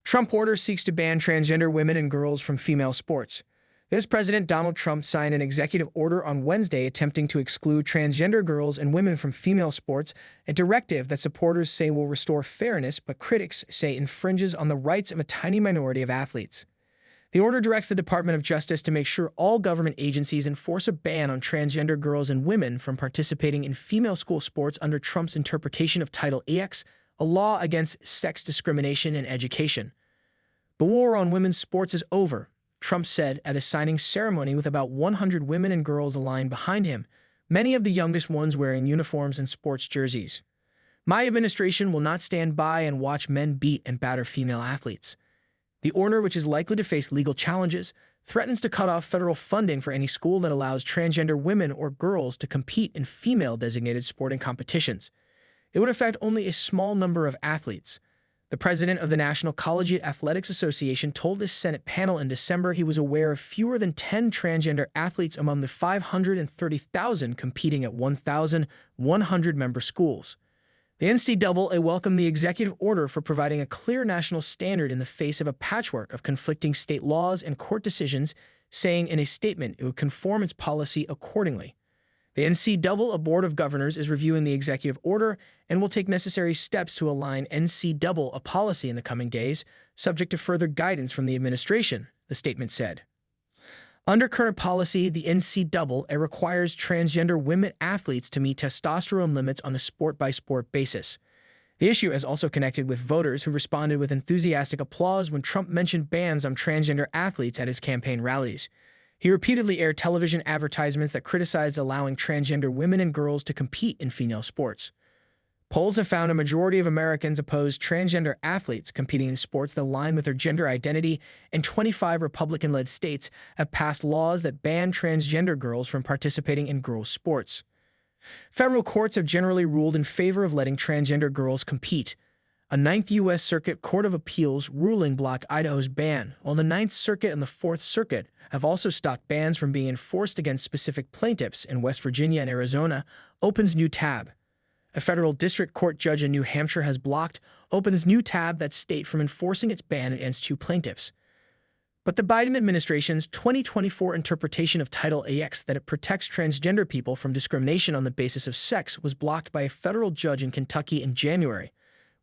Trump order seeks to ban transgender women and girls from female sports. This President Donald Trump signed an executive order on Wednesday attempting to exclude transgender girls and women from female sports, a directive that supporters say will restore fairness but critics say infringes on the rights of a tiny minority of athletes. The order directs the Department of Justice to make sure all government agencies enforce a ban on transgender girls and women from participating in female school sports under Trump's interpretation of Title X, a law against sex discrimination in education. The war on women's sports is over, Trump said at a signing ceremony with about 100 women and girls aligned behind him, many of the youngest ones wearing uniforms and sports jerseys. My administration will not stand by and watch men beat and batter female athletes. The order, which is likely to face legal challenges, threatens to cut off federal funding for any school that allows transgender women or girls to compete in female-designated sporting competitions. It would affect only a small number of athletes. The president of the National Collegiate Athletics Association told this Senate panel in December he was aware of fewer than 10 transgender athletes among the 530,000 competing at 1,100 member schools. The NCAA welcomed the executive order for providing a clear national standard in the face of a patchwork of conflicting state laws and court decisions, saying in a statement it would conform its policy accordingly. The NCAA Board of Governors is reviewing the executive order and will take necessary steps to align NCAA policy in the coming days, subject to further guidance from the administration, the statement said. Under current policy, the NCAA requires transgender women athletes to meet testosterone limits on a sport-by-sport basis. The issue has also connected with voters who responded with enthusiastic applause when Trump mentioned bans on transgender athletes at his campaign rallies. He repeatedly aired television advertisements that criticized allowing transgender women and girls to compete in female sports. Polls have found a majority of Americans oppose transgender athletes competing in sports that align with their gender identity, and 25 Republican-led states have passed laws that ban transgender girls from participating in girls' sports. Federal courts have generally ruled in favor of letting transgender girls compete. A Ninth U.S. Circuit Court of Appeals ruling blocked Idaho's ban, while the Ninth Circuit and the Fourth Circuit have also stopped bans from being enforced against specific plaintiffs in West Virginia and Arizona, opens new tab. A federal district court judge in New Hampshire has blocked opens new tab that state from enforcing its ban against two plaintiffs. But the Biden administration's 2024 interpretation of Title X that it protects transgender people from discrimination on the basis of sex was blocked by a federal judge in Kentucky in January.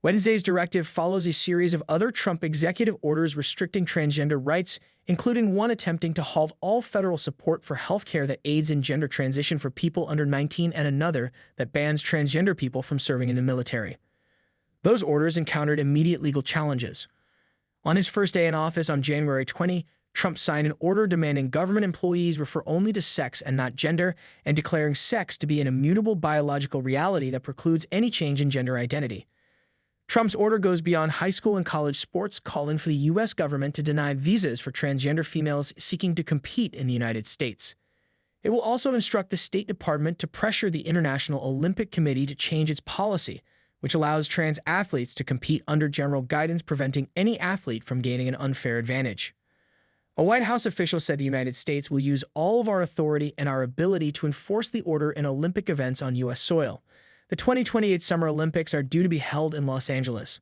Wednesday's directive follows a series of other Trump executive orders restricting transgender rights, including one attempting to halt all federal support for health care that aids in gender transition for people under 19 and another that bans transgender people from serving in the military. Those orders encountered immediate legal challenges. On his first day in office on January 20, Trump signed an order demanding government employees refer only to sex and not gender, and declaring sex to be an immutable biological reality that precludes any change in gender identity. Trump's order goes beyond high school and college sports, calling for the U.S. government to deny visas for transgender females seeking to compete in the United States. It will also instruct the State Department to pressure the International Olympic Committee to change its policy, which allows trans athletes to compete under general guidance, preventing any athlete from gaining an unfair advantage. A White House official said the United States will use all of our authority and our ability to enforce the order in Olympic events on U.S. soil. The 2028 Summer Olympics are due to be held in Los Angeles.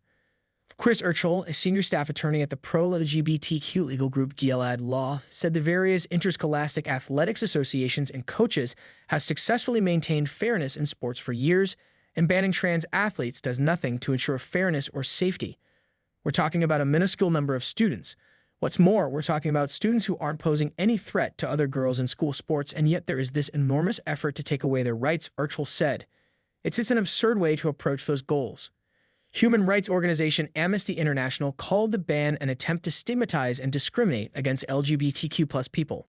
Chris Urchel, a senior staff attorney at the pro-LGBTQ legal group Gilead Law, said the various interscholastic athletics associations and coaches have successfully maintained fairness in sports for years, and banning trans athletes does nothing to ensure fairness or safety. We're talking about a minuscule number of students. What's more, we're talking about students who aren't posing any threat to other girls in school sports, and yet there is this enormous effort to take away their rights, Urchel said. It's an absurd way to approach those goals. Human rights organization Amnesty International called the ban an attempt to stigmatize and discriminate against LGBTQ+ people.